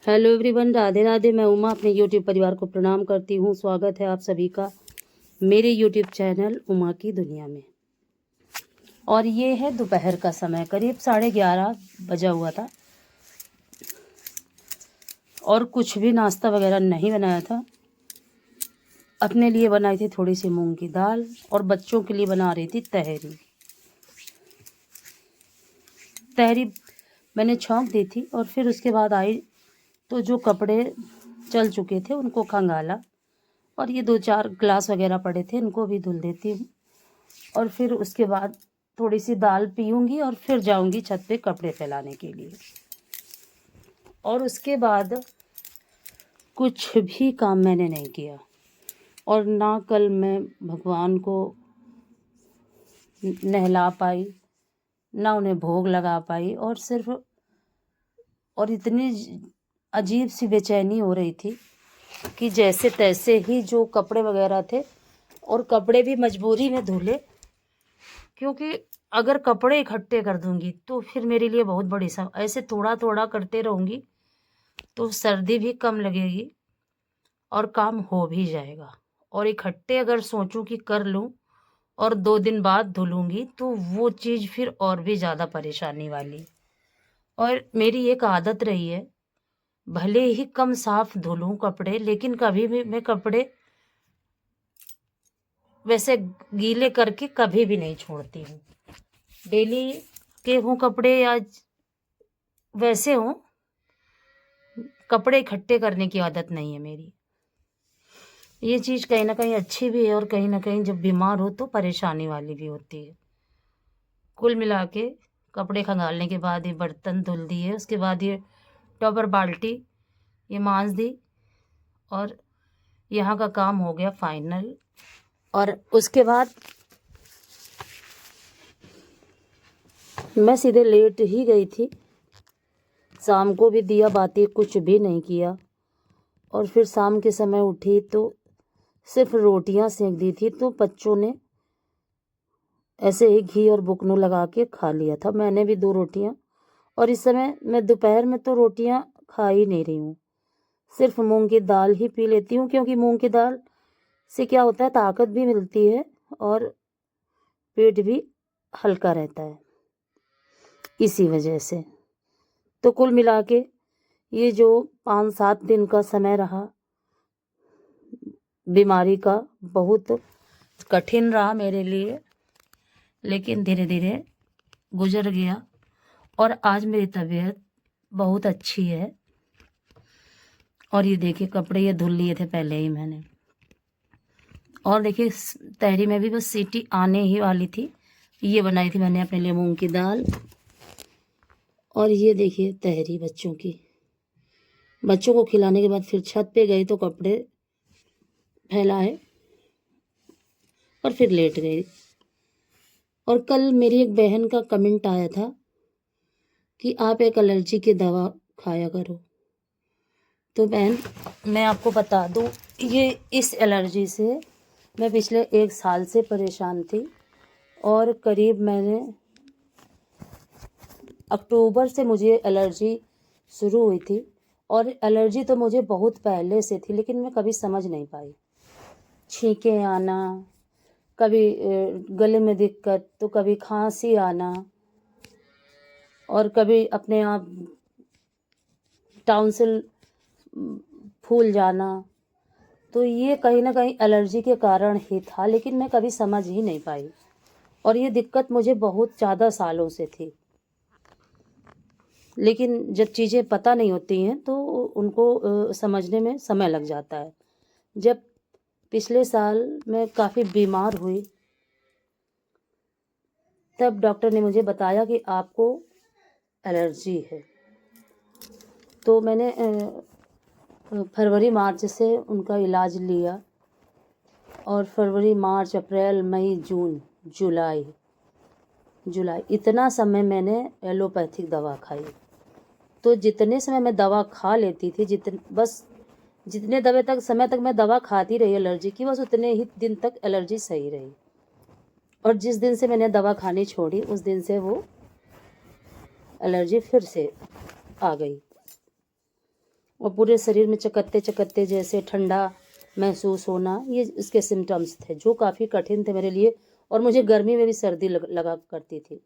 Hello everyone, Radhe Radhe. मैं उमा अपने YouTube परिवार को प्रणाम करती हूँ। स्वागत है आप सभी का मेरे यूट्यूब चैनल उमा की दुनिया में। और ये है दोपहर का समय, करीब 11:30 बजा हुआ था और कुछ भी नाश्ता वगैरह नहीं बनाया था। अपने लिए बनाई थी थोड़ी सी मूंग की दाल और बच्चों के लिए बना रही थी तहरी। तहरी मैंने छौंक दी थी और फिर उसके बाद आई तो जो कपड़े चल चुके थे उनको खंगाला और ये 2-4 ग्लास वगैरह पड़े थे, इनको भी धुल देती हूँ। और फिर उसके बाद थोड़ी सी दाल पीऊँगी और फिर जाऊँगी छत पे कपड़े फैलाने के लिए। और उसके बाद कुछ भी काम मैंने नहीं किया और ना कल मैं भगवान को नहला पाई, ना उन्हें भोग लगा पाई। और इतनी अजीब सी बेचैनी हो रही थी कि जैसे तैसे ही जो कपड़े वगैरह थे, और कपड़े भी मजबूरी में धुले, क्योंकि अगर कपड़े इकट्ठे कर दूंगी तो फिर मेरे लिए बहुत बड़ी ऐसे थोड़ा थोड़ा करते रहूंगी तो सर्दी भी कम लगेगी और काम हो भी जाएगा। और इकट्ठे अगर सोचूं कि कर लूं और 2 दिन बाद धुलूंगी तो वो चीज़ फिर और भी ज़्यादा परेशानी वाली। और मेरी एक आदत रही है, भले ही कम साफ धुलूं कपड़े, लेकिन कभी भी मैं कपड़े वैसे गीले करके कभी भी नहीं छोड़ती हूँ। डेली के हों कपड़े या वैसे हों, कपड़े इकट्ठे करने की आदत नहीं है मेरी। ये चीज़ कहीं ना कहीं अच्छी भी है और कहीं ना कहीं जब बीमार हो तो परेशानी वाली भी होती है। कुल मिला के कपड़े खंगालने के बाद ये बर्तन धुल दिए, उसके बाद ये टॉपर बाल्टी ये मांज दी और यहाँ का काम हो गया फाइनल। और उसके बाद मैं सीधे लेट ही गई थी। शाम को भी दिया बाती कुछ भी नहीं किया और फिर शाम के समय उठी तो सिर्फ रोटियां सेक दी थी, तो बच्चों ने ऐसे ही घी और बुकनू लगा के खा लिया था। मैंने भी 2 रोटियां, और इस समय मैं दोपहर में तो रोटियां खा ही नहीं रही हूँ, सिर्फ मूंग की दाल ही पी लेती हूँ, क्योंकि मूंग की दाल से क्या होता है, ताकत भी मिलती है और पेट भी हल्का रहता है, इसी वजह से। तो कुल मिला के ये जो 5-7 दिन का समय रहा बीमारी का, बहुत कठिन रहा मेरे लिए, लेकिन धीरे धीरे गुजर गया और आज मेरी तबीयत बहुत अच्छी है। और ये देखिए कपड़े ये धुल लिए थे पहले ही मैंने। और देखिए तहरी में भी बस सीटी आने ही वाली थी। ये बनाई थी मैंने अपने लिए मूंग की दाल। और ये देखिए तहरी बच्चों को खिलाने के बाद फिर छत पे गई तो कपड़े फैलाए और फिर लेट गई। और कल मेरी एक बहन का कमेंट आया था कि आप एक एलर्जी की दवा खाया करो। तो बहन, मैं आपको बता दूं, ये इस एलर्जी से मैं पिछले 1 साल से परेशान थी और करीब मैंने अक्टूबर से मुझे एलर्जी शुरू हुई थी। और एलर्जी तो मुझे बहुत पहले से थी, लेकिन मैं कभी समझ नहीं पाई। छींकें आना, कभी गले में दिक्कत, तो कभी खांसी आना, और कभी अपने आप टाउनसिल फूल जाना। तो ये कहीं ना कहीं एलर्जी के कारण ही था, लेकिन मैं कभी समझ ही नहीं पाई। और ये दिक्कत मुझे बहुत ज़्यादा सालों से थी, लेकिन जब चीज़ें पता नहीं होती हैं तो उनको समझने में समय लग जाता है। जब पिछले साल मैं काफ़ी बीमार हुई तब डॉक्टर ने मुझे बताया कि आपको एलर्जी है। तो मैंने फरवरी मार्च से उनका इलाज लिया और फरवरी मार्च अप्रैल मई जून जुलाई इतना समय मैंने एलोपैथिक दवा खाई। तो जितने समय मैं दवा खा लेती थी, जितने समय तक मैं दवा खाती रही एलर्जी की, बस उतने ही दिन तक एलर्जी सही रही। और जिस दिन से मैंने दवा खानी छोड़ी उस दिन से वो एलर्जी फिर से आ गई। और पूरे शरीर में चकत्ते चकत्ते जैसे ठंडा महसूस होना, ये इसके सिम्टम्स थे जो काफ़ी कठिन थे मेरे लिए। और मुझे गर्मी में भी सर्दी लगा करती थी।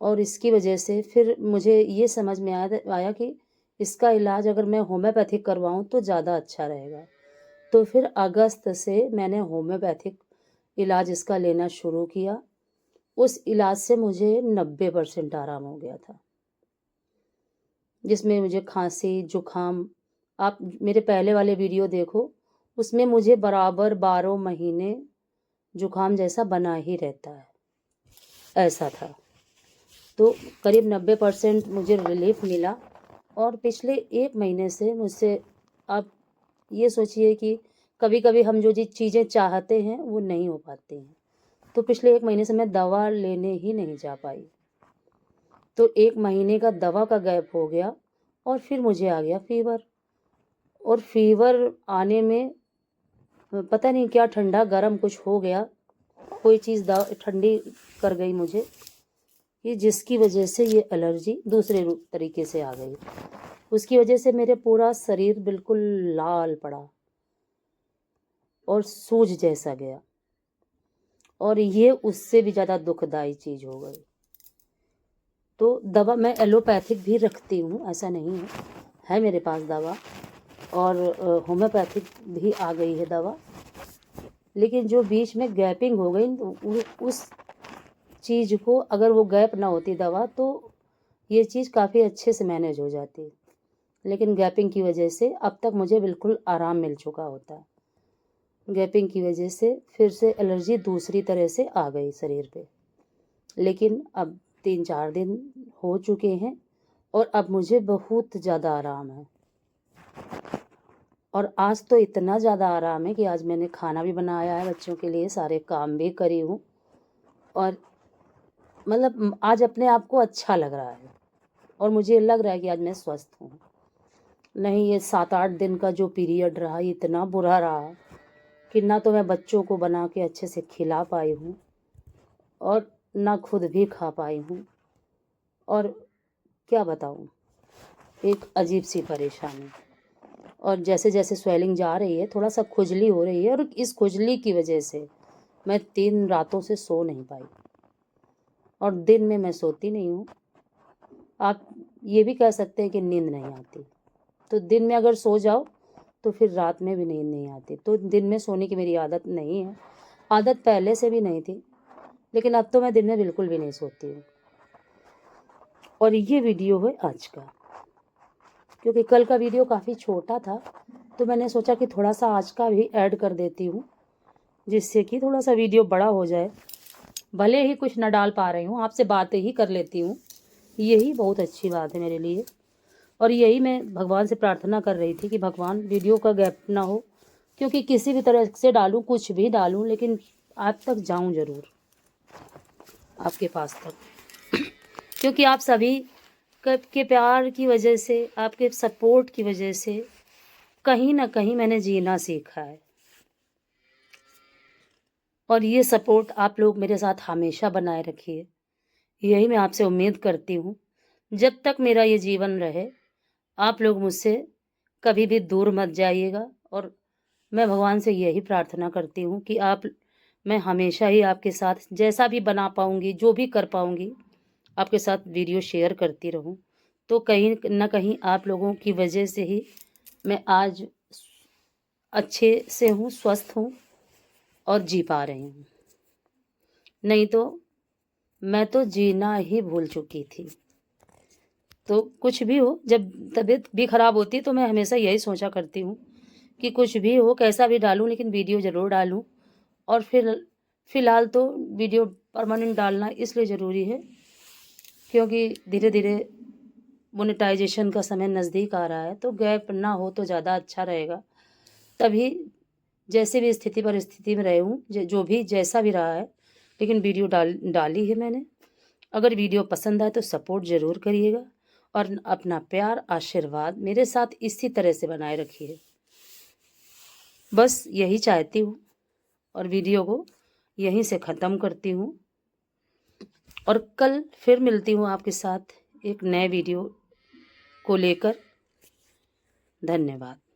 और इसकी वजह से फिर मुझे ये समझ में आया कि इसका इलाज अगर मैं होम्योपैथिक करवाऊँ तो ज़्यादा अच्छा रहेगा। तो फिर अगस्त से मैंने होम्योपैथिक इलाज इसका लेना शुरू किया। उस इलाज से मुझे 90% आराम हो गया था, जिसमें मुझे खांसी, जुखाम, आप मेरे पहले वाले वीडियो देखो, उसमें मुझे बराबर 12 महीने जुखाम जैसा बना ही रहता है, ऐसा था। तो करीब 90% मुझे रिलीफ मिला। और पिछले 1 महीने से मुझसे, आप ये सोचिए कि कभी कभी हम जो चीज़ें चाहते हैं वो नहीं हो पाती हैं। तो पिछले 1 महीने से मैं दवा लेने ही नहीं जा पाई। तो 1 महीने का दवा का गैप हो गया और फिर मुझे आ गया फीवर। और फीवर आने में पता नहीं क्या ठंडा गरम कुछ हो गया, कोई चीज़ ठंडी कर गई मुझे, कि जिसकी वजह से ये एलर्जी दूसरे तरीके से आ गई। उसकी वजह से मेरे पूरा शरीर बिल्कुल लाल पड़ा और सूज जैसा गया। और ये उससे भी ज़्यादा दुखदाई चीज़ हो गई। तो दवा मैं एलोपैथिक भी रखती हूँ, ऐसा नहीं है मेरे पास दवा। और होम्योपैथिक भी आ गई है दवा। लेकिन जो बीच में गैपिंग हो गई, तो उस चीज़ को, अगर वो गैप ना होती दवा, तो ये चीज़ काफ़ी अच्छे से मैनेज हो जाती। लेकिन गैपिंग की वजह से अब तक मुझे बिल्कुल आराम मिल चुका होता है। गैपिंग की वजह से फिर से एलर्जी दूसरी तरह से आ गई शरीर पे। लेकिन अब 3-4 दिन हो चुके हैं और अब मुझे बहुत ज़्यादा आराम है। और आज तो इतना ज़्यादा आराम है कि आज मैंने खाना भी बनाया है बच्चों के लिए, सारे काम भी करी हूँ। और मतलब आज अपने आप को अच्छा लग रहा है और मुझे लग रहा है कि आज मैं स्वस्थ हूँ। नहीं, ये 7-8 दिन का जो पीरियड रहा, इतना बुरा रहा कि ना तो मैं बच्चों को बना के अच्छे से खिला पाई हूँ और ना खुद भी खा पाई हूँ। और क्या बताऊँ, एक अजीब सी परेशानी। और जैसे जैसे स्वेलिंग जा रही है, थोड़ा सा खुजली हो रही है। और इस खुजली की वजह से मैं 3 रातों से सो नहीं पाई और दिन में मैं सोती नहीं हूँ। आप ये भी कह सकते हैं कि नींद नहीं आती। तो दिन में अगर सो जाओ तो फिर रात में भी नींद नहीं आती। तो दिन में सोने की मेरी आदत नहीं है, आदत पहले से भी नहीं थी, लेकिन अब तो मैं दिन में बिल्कुल भी नहीं सोती हूँ। और ये वीडियो है आज का, क्योंकि कल का वीडियो काफ़ी छोटा था, तो मैंने सोचा कि थोड़ा सा आज का भी ऐड कर देती हूँ, जिससे कि थोड़ा सा वीडियो बड़ा हो जाए। भले ही कुछ ना डाल पा रही हूँ, आपसे बातें ही कर लेती हूँ, यही बहुत अच्छी बात है मेरे लिए। और यही मैं भगवान से प्रार्थना कर रही थी कि भगवान वीडियो का गैप ना हो, क्योंकि किसी भी तरह से डालूँ, कुछ भी डालूँ, लेकिन आप तक जाऊँ ज़रूर, आपके पास तक। क्योंकि आप सभी के प्यार की वजह से, आपके सपोर्ट की वजह से कहीं ना कहीं मैंने जीना सीखा है। और ये सपोर्ट आप लोग मेरे साथ हमेशा बनाए रखिए, यही मैं आपसे उम्मीद करती हूँ। जब तक मेरा ये जीवन रहे, आप लोग मुझसे कभी भी दूर मत जाइएगा। और मैं भगवान से यही प्रार्थना करती हूँ कि मैं हमेशा ही आपके साथ जैसा भी बना पाऊँगी, जो भी कर पाऊँगी, आपके साथ वीडियो शेयर करती रहूँ। तो कहीं ना कहीं आप लोगों की वजह से ही मैं आज अच्छे से हूँ, स्वस्थ हूँ और जी पा रही हूँ। नहीं तो मैं तो जीना ही भूल चुकी थी। तो कुछ भी हो, जब तबीयत भी ख़राब होती है तो मैं हमेशा यही सोचा करती हूँ कि कुछ भी हो, कैसा भी डालूँ, लेकिन वीडियो ज़रूर डालूँ। और फिर फ़िलहाल तो वीडियो परमानेंट डालना इसलिए ज़रूरी है क्योंकि धीरे धीरे मोनेटाइजेशन का समय नज़दीक आ रहा है। तो गैप ना हो तो ज़्यादा अच्छा रहेगा। तभी जैसे भी स्थिति परिस्थिति में रही हूँ, जो भी जैसा भी रहा है, लेकिन वीडियो डाली है मैंने। अगर वीडियो पसंद आए तो सपोर्ट ज़रूर करिएगा और अपना प्यार आशीर्वाद मेरे साथ इसी तरह से बनाए रखिए। बस यही चाहती हूँ और वीडियो को यहीं से ख़त्म करती हूँ। और कल फिर मिलती हूँ आपके साथ एक नए वीडियो को लेकर। धन्यवाद।